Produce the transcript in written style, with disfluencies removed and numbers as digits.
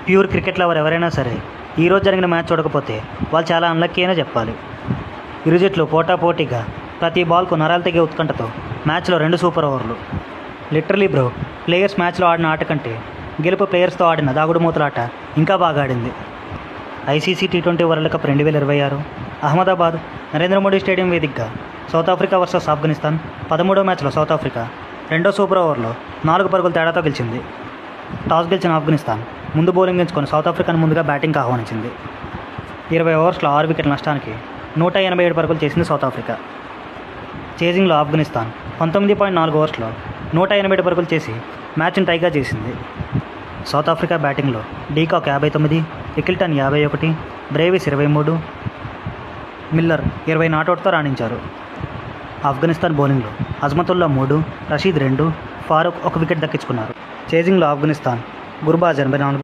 Pure cricket lover ఎవరైనా సరే ఈరోజు జరిగిన మ్యాచ్ చూడకపోతే వాళ్ళు చాలా అన్లక్కీ అనే చెప్పాలి. ఇరు జట్లు పోటాపోటీగా ప్రతి బాల్కు నరాలు తెగే ఉత్కంఠతో మ్యాచ్లో 2 సూపర్ ఓవర్లు. లిటరలీ బ్రో, ప్లేయర్స్ మ్యాచ్లో ఆడిన ఆట కంటే గెలుపు ప్లేయర్స్తో ఆడిన దాగుడుమూతలాట ఇంకా బాగా ఆడింది. ICC T20 world cup 2026 Ahmedabad Narendra Modi stadium వేదికగా సౌత్ ఆఫ్రికా వర్సెస్ ఆఫ్ఘనిస్తాన్ 13వ మ్యాచ్లో సౌత్ ఆఫ్రికా 2వ సూపర్ ఓవర్లో 4 పరుగుల తేడాతో గెలిచింది. టాస్ గెలిచిన ఆఫ్ఘనిస్తాన్ ముందు బౌలింగ్ ఎంచుకొని సౌత్ ఆఫ్రికాను ముందుగా బ్యాటింగ్కి ఆహ్వానించింది. 20 ఓవర్స్లో 6 వికెట్ల నష్టానికి 187 పరుగులు చేసింది సౌత్ ఆఫ్రికా. చేజింగ్లో ఆఫ్ఘనిస్తాన్ 19.4 ఓవర్స్లో 187 పరుగులు చేసి మ్యాచ్ను టైగా చేసింది. సౌత్ ఆఫ్రికా బ్యాటింగ్లో డీకాక్ 59, వికిల్టన్ 51, బ్రేవిస్ 23, మిల్లర్ 20 నాట్అవుట్తో రాణించారు. ఆఫ్ఘనిస్తాన్ బౌలింగ్లో అజ్మతుల్లా 3, రషీద్ 2, ఫారూక్ 1 వికెట్ దక్కించుకున్నారు. చేజింగ్లో ఆఫ్ఘనిస్తాన్ గుర్బాజ్ 84,